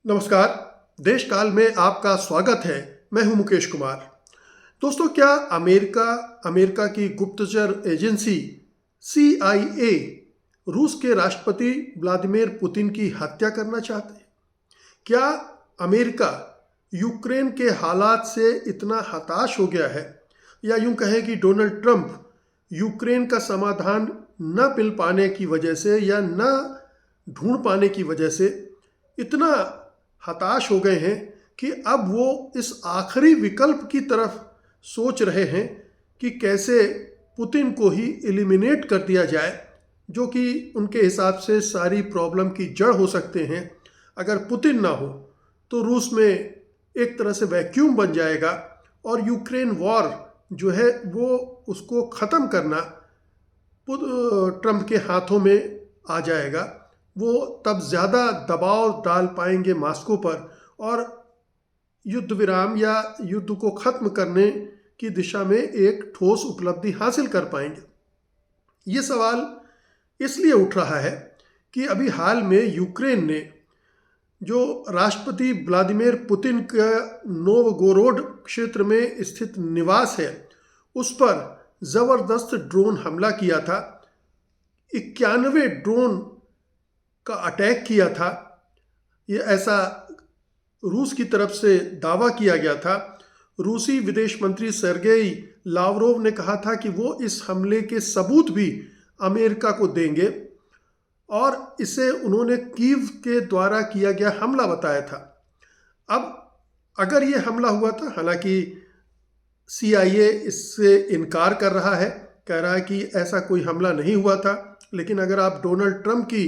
नमस्कार। देश काल में आपका स्वागत है। मैं हूं मुकेश कुमार। दोस्तों, क्या अमेरिका की गुप्तचर एजेंसी CIA रूस के राष्ट्रपति व्लादिमीर पुतिन की हत्या करना चाहते हैं? क्या अमेरिका यूक्रेन के हालात से इतना हताश हो गया है, या यूं कहें कि डोनाल्ड ट्रंप यूक्रेन का समाधान न मिल पाने की वजह से या न ढूंढ पाने की वजह से इतना हताश हो गए हैं कि अब वो इस आखिरी विकल्प की तरफ सोच रहे हैं कि कैसे पुतिन को ही एलिमिनेट कर दिया जाए, जो कि उनके हिसाब से सारी प्रॉब्लम की जड़ हो सकते हैं। अगर पुतिन ना हो तो रूस में एक तरह से वैक्यूम बन जाएगा और यूक्रेन वॉर जो है वो उसको ख़त्म करना ट्रंप के हाथों में आ जाएगा। वो तब ज़्यादा दबाव डाल पाएंगे मॉस्को पर और युद्ध विराम या युद्ध को ख़त्म करने की दिशा में एक ठोस उपलब्धि हासिल कर पाएंगे। ये सवाल इसलिए उठ रहा है कि अभी हाल में यूक्रेन ने जो राष्ट्रपति व्लादिमीर पुतिन का नोवगोरोड क्षेत्र में स्थित निवास है उस पर ज़बरदस्त ड्रोन हमला किया था। 91 ड्रोन का अटैक किया था। ये ऐसा रूस की तरफ से दावा किया गया था। रूसी विदेश मंत्री सर्गेई लावरोव ने कहा था कि वो इस हमले के सबूत भी अमेरिका को देंगे और इसे उन्होंने कीव के द्वारा किया गया हमला बताया था। अब अगर ये हमला हुआ था, हालांकि CIA इससे इनकार कर रहा है, कह रहा है कि ऐसा कोई हमला नहीं हुआ था। लेकिन अगर आप डोनाल्ड ट्रंप की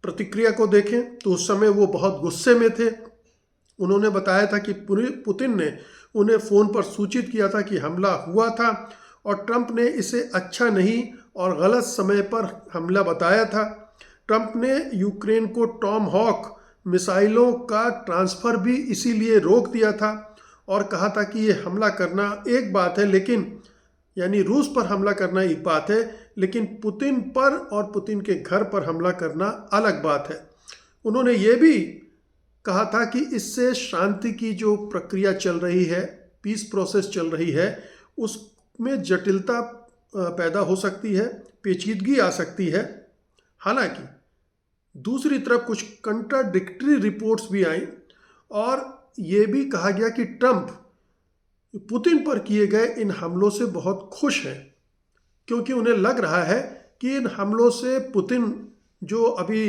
प्रतिक्रिया को देखें तो उस समय वो बहुत गुस्से में थे। उन्होंने बताया था कि पुतिन ने उन्हें फ़ोन पर सूचित किया था कि हमला हुआ था और ट्रंप ने इसे अच्छा नहीं और गलत समय पर हमला बताया था। ट्रंप ने यूक्रेन को टॉम हॉक मिसाइलों का ट्रांसफ़र भी इसीलिए रोक दिया था और कहा था कि ये हमला करना एक बात है, लेकिन यानी रूस पर हमला करना एक बात है, लेकिन पुतिन पर और पुतिन के घर पर हमला करना अलग बात है। उन्होंने ये भी कहा था कि इससे शांति की जो प्रक्रिया चल रही है, पीस प्रोसेस चल रही है, उसमें जटिलता पैदा हो सकती है, पेचीदगी आ सकती है। हालांकि दूसरी तरफ कुछ कंट्राडिक्टरी रिपोर्ट्स भी आई और ये भी कहा गया कि ट्रंप पुतिन पर किए गए इन हमलों से बहुत खुश हैं, क्योंकि उन्हें लग रहा है कि इन हमलों से पुतिन जो अभी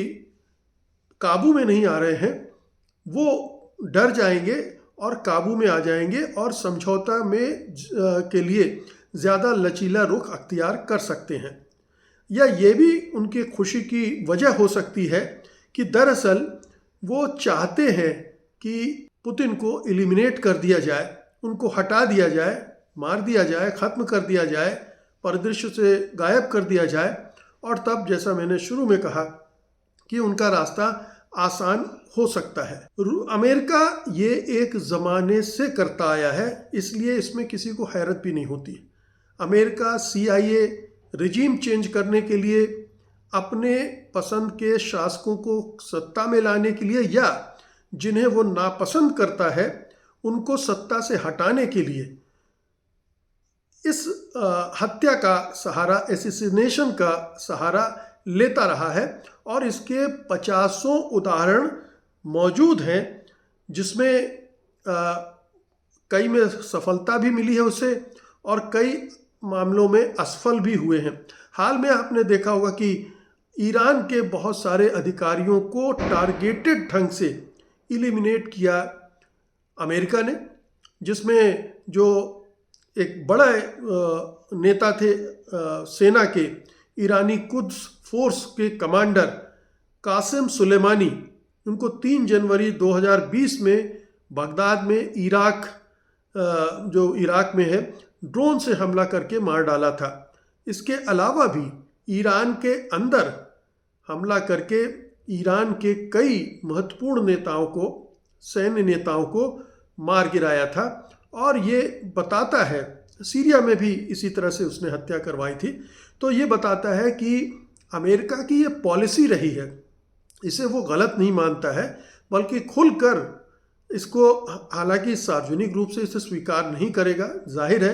काबू में नहीं आ रहे हैं वो डर जाएंगे और काबू में आ जाएंगे और समझौता में के लिए ज़्यादा लचीला रुख अख्तियार कर सकते हैं। या ये भी उनकी खुशी की वजह हो सकती है कि दरअसल वो चाहते हैं कि पुतिन को एलिमिनेट कर दिया जाए, उनको हटा दिया जाए, मार दिया जाए, ख़त्म कर दिया जाए, परिदृश्य से गायब कर दिया जाए और तब जैसा मैंने शुरू में कहा कि उनका रास्ता आसान हो सकता है। अमेरिका ये एक ज़माने से करता आया है, इसलिए इसमें किसी को हैरत भी नहीं होती। अमेरिका CIA रिजीम चेंज करने के लिए, अपने पसंद के शासकों को सत्ता में लाने के लिए या जिन्हें वो नापसंद करता है उनको सत्ता से हटाने के लिए इस हत्या का सहारा, एसिसिनेशन का सहारा लेता रहा है और इसके 50 उदाहरण मौजूद हैं, जिसमें कई में सफलता भी मिली है उसे और कई मामलों में असफल भी हुए हैं। हाल में आपने देखा होगा कि ईरान के बहुत सारे अधिकारियों को टारगेटेड ढंग से एलिमिनेट किया अमेरिका ने, जिसमें जो एक बड़ा नेता थे सेना के, ईरानी कुद्स फोर्स के कमांडर कासिम सुलेमानी, उनको 3 जनवरी 2020 में बगदाद में जो इराक में है, ड्रोन से हमला करके मार डाला था। इसके अलावा भी ईरान के अंदर हमला करके ईरान के कई महत्वपूर्ण नेताओं को, सैन्य नेताओं को मार गिराया था और ये बताता है, सीरिया में भी इसी तरह से उसने हत्या करवाई थी। तो ये बताता है कि अमेरिका की ये पॉलिसी रही है इसे वो गलत नहीं मानता है, बल्कि खुलकर इसको, हालांकि सार्वजनिक रूप से इसे स्वीकार नहीं करेगा, जाहिर है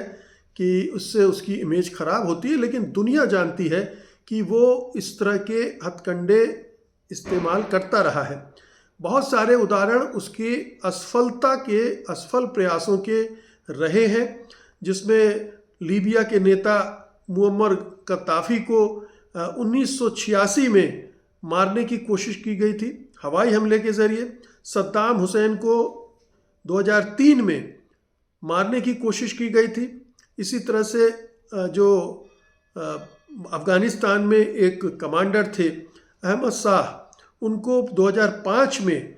कि उससे उसकी इमेज खराब होती है, लेकिन दुनिया जानती है कि वो इस तरह के हथकंडे इस्तेमाल करता रहा है। बहुत सारे उदाहरण उसकी असफल प्रयासों के रहे हैं, जिसमें लीबिया के नेता मुअम्मर कद्दाफी को 1986 में मारने की कोशिश की गई थी हवाई हमले के ज़रिए। सद्दाम हुसैन को 2003 में मारने की कोशिश की गई थी। इसी तरह से जो अफ़गानिस्तान में एक कमांडर थे अहमद शाह, उनको 2005 में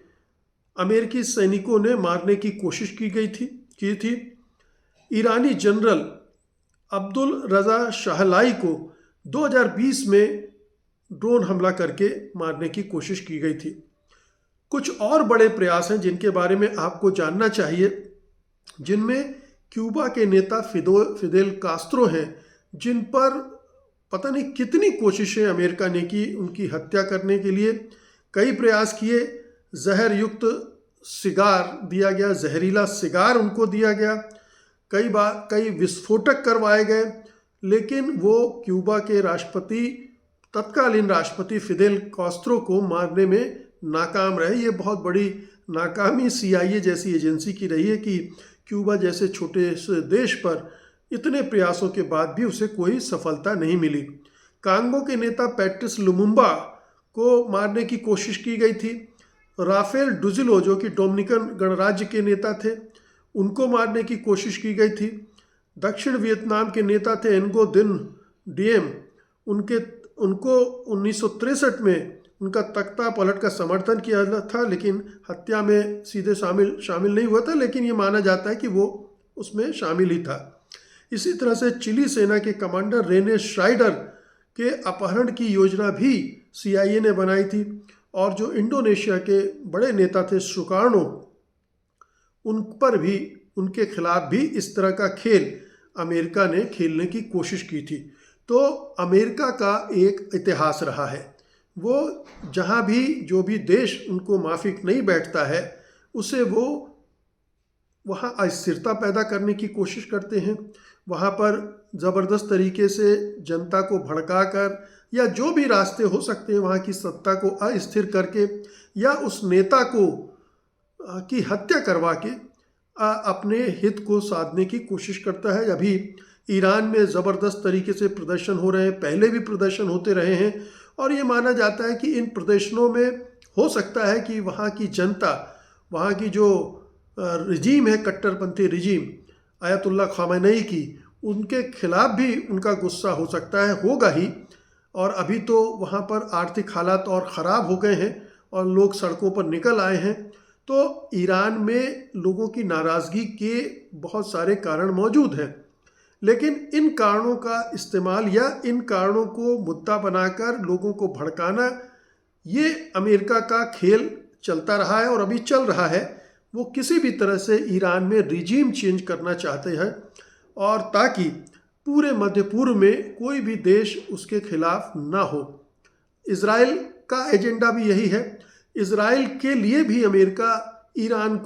अमेरिकी सैनिकों ने मारने की कोशिश की थी। ईरानी जनरल अब्दुल रज़ा शाहलाई को 2020 में ड्रोन हमला करके मारने की कोशिश की गई थी। कुछ और बड़े प्रयास हैं जिनके बारे में आपको जानना चाहिए, जिनमें क्यूबा के नेता फिदेल कास्त्रो हैं, जिन पर पता नहीं कितनी कोशिशें अमेरिका ने की उनकी हत्या करने के लिए। कई प्रयास किए, जहर युक्त सिगार दिया गया, जहरीला सिगार उनको दिया गया, कई विस्फोटक करवाए गए, लेकिन वो क्यूबा के तत्कालीन राष्ट्रपति फिदेल कास्त्रो को मारने में नाकाम रहे। ये बहुत बड़ी नाकामी CIA जैसी एजेंसी की रही है कि क्यूबा जैसे छोटे से देश पर इतने प्रयासों के बाद भी उसे कोई सफलता नहीं मिली। कांगो के नेता पैट्रिस लुमुम्बा को मारने की कोशिश की गई थी। राफेल डुजिलो, जो कि डोमिनिकन गणराज्य के नेता थे, उनको मारने की कोशिश की गई थी। दक्षिण वियतनाम के नेता थे एन्गो दिन डिएम, उनको 1963 में उनका तख्ता पलट का समर्थन किया था, लेकिन हत्या में सीधे शामिल नहीं हुआ था, लेकिन ये माना जाता है कि वो उसमें शामिल ही था। इसी तरह से चिली सेना के कमांडर रेने श्राइडर के अपहरण की योजना भी CIA ने बनाई थी, और जो इंडोनेशिया के बड़े नेता थे सुकार्नो, उनके खिलाफ भी इस तरह का खेल अमेरिका ने खेलने की कोशिश की थी। तो अमेरिका का एक इतिहास रहा है, वो जहाँ भी जो भी देश उनको माफिक नहीं बैठता है, उसे वो वहाँ अस्थिरता पैदा करने की कोशिश करते हैं। वहाँ पर ज़बरदस्त तरीके से जनता को भड़काकर, या जो भी रास्ते हो सकते हैं वहाँ की सत्ता को अस्थिर करके, या उस नेता की हत्या करवा के अपने हित को साधने की कोशिश करता है। अभी ईरान में ज़बरदस्त तरीके से प्रदर्शन हो रहे हैं, पहले भी प्रदर्शन होते रहे हैं, और ये माना जाता है कि इन प्रदर्शनों में हो सकता है कि वहाँ की जनता, वहाँ की जो रिजीम है, कट्टरपंथी रिजीम आयतुल्ला खामेनेई की, उनके खिलाफ भी उनका गुस्सा हो सकता है, होगा ही। और अभी तो वहाँ पर आर्थिक हालात और ख़राब हो गए हैं और लोग सड़कों पर निकल आए हैं। तो ईरान में लोगों की नाराज़गी के बहुत सारे कारण मौजूद हैं, लेकिन इन कारणों का इस्तेमाल या इन कारणों को मुद्दा बनाकर लोगों को भड़काना, ये अमेरिका का खेल चलता रहा है और अभी चल रहा है। वो किसी भी तरह से ईरान में रिजीम चेंज करना चाहते हैं, और ताकि पूरे मध्य पूर्व में कोई भी देश उसके खिलाफ ना हो। इज़राइल का एजेंडा भी यही है। इज़राइल के लिए भी अमेरिका ईरान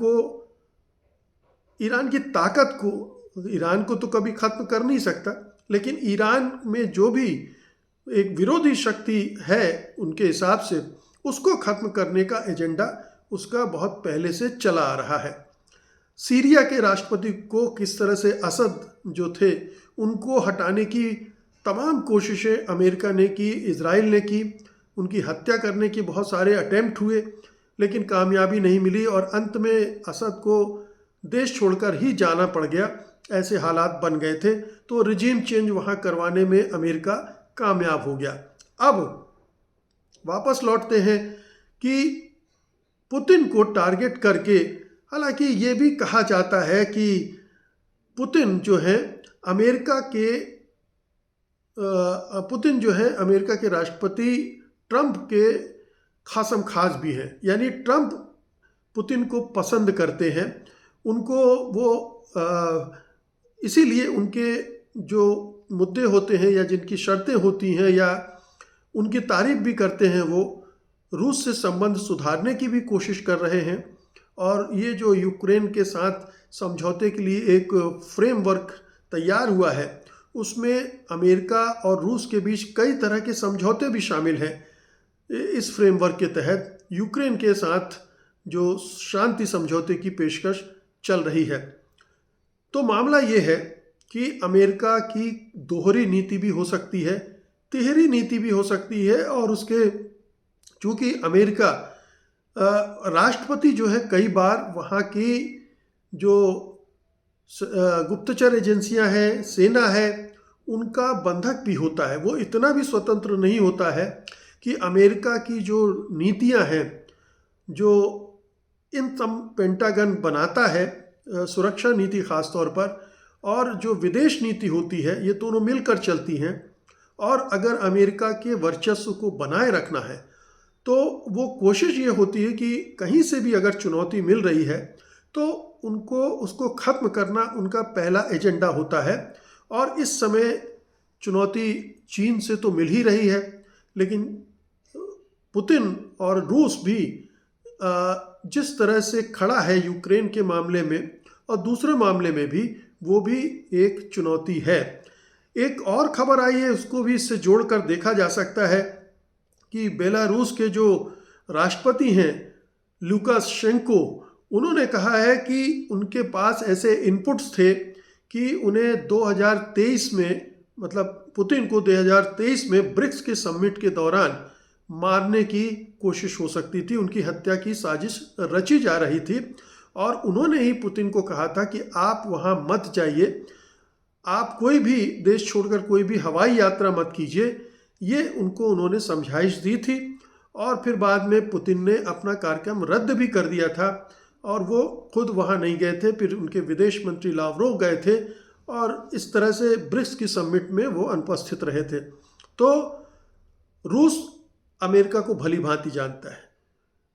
की ताकत को, ईरान को तो कभी ख़त्म कर नहीं सकता, लेकिन ईरान में जो भी एक विरोधी शक्ति है उनके हिसाब से, उसको ख़त्म करने का एजेंडा उसका बहुत पहले से चला आ रहा है। सीरिया के राष्ट्रपति को किस तरह से असद जो थे उनको हटाने की तमाम कोशिशें अमेरिका ने की, इज़राइल ने की, उनकी हत्या करने के बहुत सारे अटेम्प्ट हुए, लेकिन कामयाबी नहीं मिली, और अंत में असद को देश छोड़कर ही जाना पड़ गया। ऐसे हालात बन गए थे, तो रिजीम चेंज वहाँ करवाने में अमेरिका कामयाब हो गया। अब वापस लौटते हैं कि पुतिन को टारगेट करके, हालांकि ये भी कहा जाता है कि पुतिन जो है अमेरिका के राष्ट्रपति ट्रंप के खासम खास भी हैं, यानी ट्रंप पुतिन को पसंद करते हैं। उनको वो इसीलिए उनके जो मुद्दे होते हैं या जिनकी शर्तें होती हैं या उनकी तारीफ भी करते हैं वो रूस से संबंध सुधारने की भी कोशिश कर रहे हैं। और ये जो यूक्रेन के साथ समझौते के लिए एक फ्रेमवर्क तैयार हुआ है, उसमें अमेरिका और रूस के बीच कई तरह के समझौते भी शामिल हैं। इस फ्रेमवर्क के तहत यूक्रेन के साथ जो शांति समझौते की पेशकश चल रही है। तो मामला ये है कि अमेरिका की दोहरी नीति भी हो सकती है, तिहरी नीति भी हो सकती है। और उसके चूँकि अमेरिका राष्ट्रपति जो है कई बार वहाँ की जो गुप्तचर एजेंसियां हैं, सेना है, उनका बंधक भी होता है। वो इतना भी स्वतंत्र नहीं होता है कि अमेरिका की जो नीतियां हैं, जो इन पेंटागन बनाता है, सुरक्षा नीति खास तौर पर, और जो विदेश नीति होती है, ये दोनों मिलकर चलती हैं। और अगर अमेरिका के वर्चस्व को बनाए रखना है तो वो कोशिश ये होती है कि कहीं से भी अगर चुनौती मिल रही है तो उनको उसको ख़त्म करना उनका पहला एजेंडा होता है। और इस समय चुनौती चीन से तो मिल ही रही है, लेकिन पुतिन और रूस भी जिस तरह से खड़ा है यूक्रेन के मामले में और दूसरे मामले में भी, वो भी एक चुनौती है। एक और खबर आई है, उसको भी इससे जोड़कर देखा जा सकता है कि बेलारूस के जो राष्ट्रपति हैं लुकाशेंको, उन्होंने कहा है कि उनके पास ऐसे इनपुट्स थे कि उन्हें 2023 में, मतलब पुतिन को 2023 में ब्रिक्स के समिट के दौरान मारने की कोशिश हो सकती थी, उनकी हत्या की साजिश रची जा रही थी। और उन्होंने ही पुतिन को कहा था कि आप वहाँ मत जाइए, आप कोई भी देश छोड़कर कोई भी हवाई यात्रा मत कीजिए। ये उन्होंने समझाइश दी थी। और फिर बाद में पुतिन ने अपना कार्यक्रम रद्द भी कर दिया था और वो खुद वहाँ नहीं गए थे। फिर उनके विदेश मंत्री लावरोव गए थे और इस तरह से ब्रिक्स की समिट में वो अनुपस्थित रहे थे। तो रूस अमेरिका को भली भांति जानता है।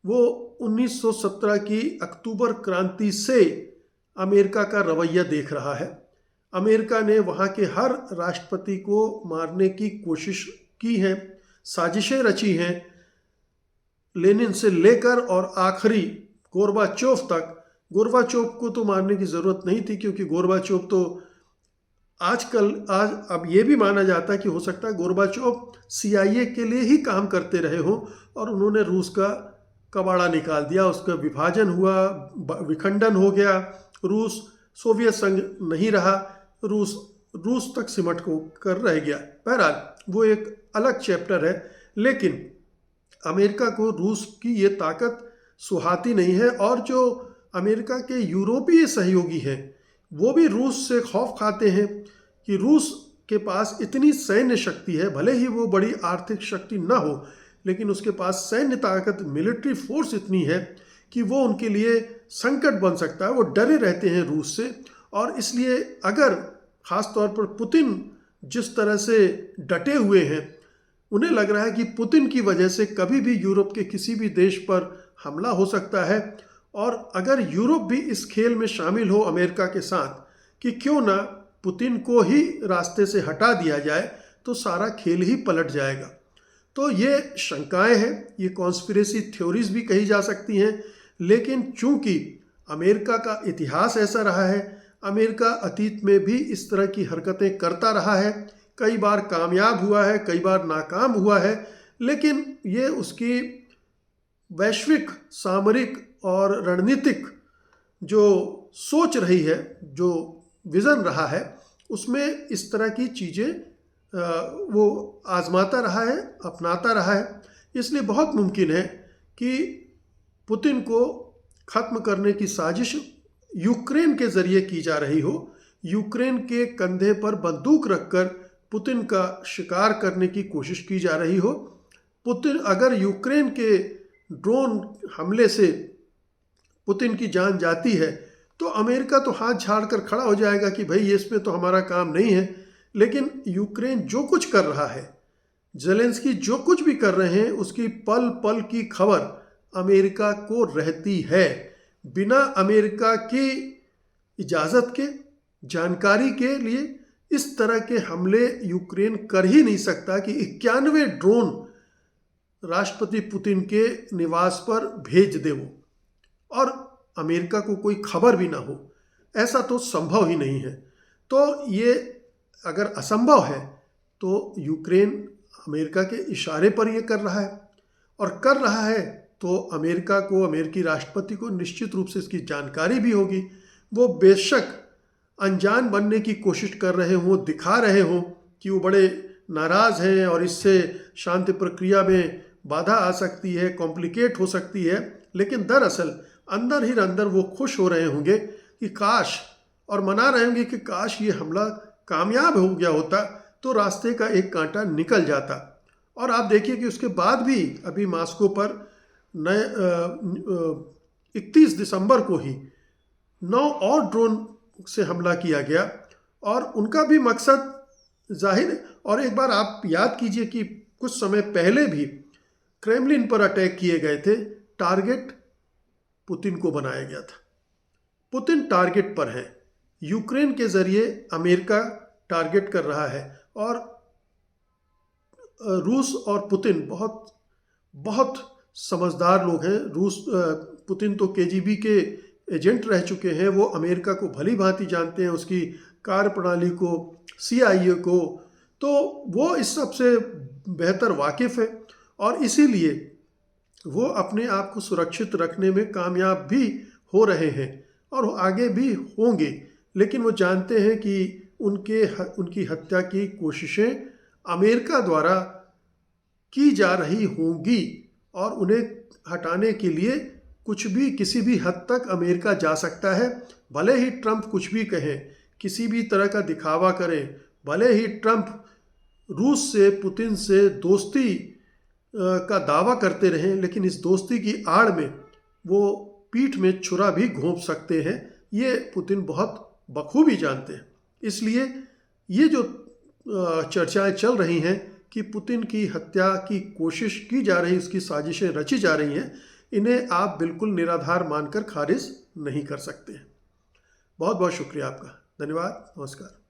वो 1917 की अक्टूबर क्रांति से अमेरिका का रवैया देख रहा है। अमेरिका ने वहाँ के हर राष्ट्रपति को मारने की कोशिश की है, साजिशें रची हैं, लेनिन से लेकर और आखिरी गोरबाचोव तक। गोरबाचोव को तो मारने की ज़रूरत नहीं थी, क्योंकि गोरबाचोव तो आज अब ये भी माना जाता है कि हो सकता है गोरबाचोव CIA के लिए ही काम करते रहे हों और उन्होंने रूस का कबाड़ा निकाल दिया, उसका विभाजन हुआ, विखंडन हो गया, रूस सोवियत संघ नहीं रहा, रूस तक सिमट को कर रह गया। बहरहाल वो एक अलग चैप्टर है। लेकिन अमेरिका को रूस की ये ताकत सुहाती नहीं है। और जो अमेरिका के यूरोपीय सहयोगी हैं, वो भी रूस से खौफ खाते हैं कि रूस के पास इतनी सैन्य शक्ति है, भले ही वो बड़ी आर्थिक शक्ति ना हो, लेकिन उसके पास सैन्य ताकत, मिलिट्री फोर्स इतनी है कि वो उनके लिए संकट बन सकता है। वो डरे रहते हैं रूस से। और इसलिए अगर ख़ास तौर पर पुतिन जिस तरह से डटे हुए हैं, उन्हें लग रहा है कि पुतिन की वजह से कभी भी यूरोप के किसी भी देश पर हमला हो सकता है। और अगर यूरोप भी इस खेल में शामिल हो अमेरिका के साथ कि क्यों ना पुतिन को ही रास्ते से हटा दिया जाए, तो सारा खेल ही पलट जाएगा। तो ये शंकाएं हैं, ये कॉन्स्पिरेसी थ्योरीज भी कही जा सकती हैं। लेकिन चूंकि अमेरिका का इतिहास ऐसा रहा है, अमेरिका अतीत में भी इस तरह की हरकतें करता रहा है, कई बार कामयाब हुआ है, कई बार नाकाम हुआ है, लेकिन ये उसकी वैश्विक सामरिक और रणनीतिक जो सोच रही है, जो विज़न रहा है, उसमें इस तरह की चीज़ें वो आजमाता रहा है, अपनाता रहा है। इसलिए बहुत मुमकिन है कि पुतिन को ख़त्म करने की साजिश यूक्रेन के ज़रिए की जा रही हो, यूक्रेन के कंधे पर बंदूक रखकर पुतिन का शिकार करने की कोशिश की जा रही हो। पुतिन, अगर यूक्रेन के ड्रोन हमले से पुतिन की जान जाती है तो अमेरिका तो हाथ झाड़ कर खड़ा हो जाएगा कि भाई इसमें तो हमारा काम नहीं है। लेकिन यूक्रेन जो कुछ कर रहा है, ज़ेलेंस्की जो कुछ भी कर रहे हैं, उसकी पल पल की खबर अमेरिका को रहती है। बिना अमेरिका की इजाज़त के, जानकारी के लिए इस तरह के हमले यूक्रेन कर ही नहीं सकता कि 91 ड्रोन राष्ट्रपति पुतिन के निवास पर भेज दे वो, और अमेरिका को कोई खबर भी ना हो, ऐसा तो संभव ही नहीं है। तो ये अगर असंभव है तो यूक्रेन अमेरिका के इशारे पर ये कर रहा है, और कर रहा है तो अमेरिका को, अमेरिकी राष्ट्रपति को निश्चित रूप से इसकी जानकारी भी होगी। वो बेशक अनजान बनने की कोशिश कर रहे हों, दिखा रहे हों कि वो बड़े नाराज़ हैं और इससे शांति प्रक्रिया में बाधा आ सकती है, कॉम्प्लिकेट हो सकती है, लेकिन दरअसल अंदर ही अंदर वो खुश हो रहे होंगे कि काश, और मना रहे होंगे कि काश ये हमला कामयाब हो गया होता तो रास्ते का एक कांटा निकल जाता। और आप देखिए कि उसके बाद भी अभी मॉस्को पर 31 दिसंबर को ही 9 और ड्रोन से हमला किया गया, और उनका भी मकसद जाहिर है। और एक बार आप याद कीजिए कि कुछ समय पहले भी क्रेमलिन पर अटैक किए गए थे, टारगेट पुतिन को बनाया गया था। पुतिन टारगेट पर है, यूक्रेन के जरिए अमेरिका टारगेट कर रहा है, और रूस और पुतिन बहुत बहुत समझदार लोग हैं। पुतिन तो केजीबी के एजेंट रह चुके हैं, वो अमेरिका को भली भांति जानते हैं, उसकी कार्यप्रणाली को, CIA को, तो वो इस सब से बेहतर वाकिफ़ है, और इसीलिए वो अपने आप को सुरक्षित रखने में कामयाब भी हो रहे हैं और आगे भी होंगे। लेकिन वो जानते हैं कि उनकी हत्या की कोशिशें अमेरिका द्वारा की जा रही होंगी, और उन्हें हटाने के लिए कुछ भी, किसी भी हद तक अमेरिका जा सकता है। भले ही ट्रंप कुछ भी कहें, किसी भी तरह का दिखावा करें, भले ही ट्रंप रूस से, पुतिन से दोस्ती का दावा करते रहें, लेकिन इस दोस्ती की आड़ में वो पीठ में छुरा भी घोंप सकते हैं। ये पुतिन बहुत बखूबी जानते हैं। इसलिए ये जो चर्चाएं चल रही हैं कि पुतिन की हत्या की कोशिश की जा रही, उसकी साजिशें रची जा रही हैं, इन्हें आप बिल्कुल निराधार मानकर खारिज नहीं कर सकते। बहुत बहुत शुक्रिया आपका। धन्यवाद। नमस्कार।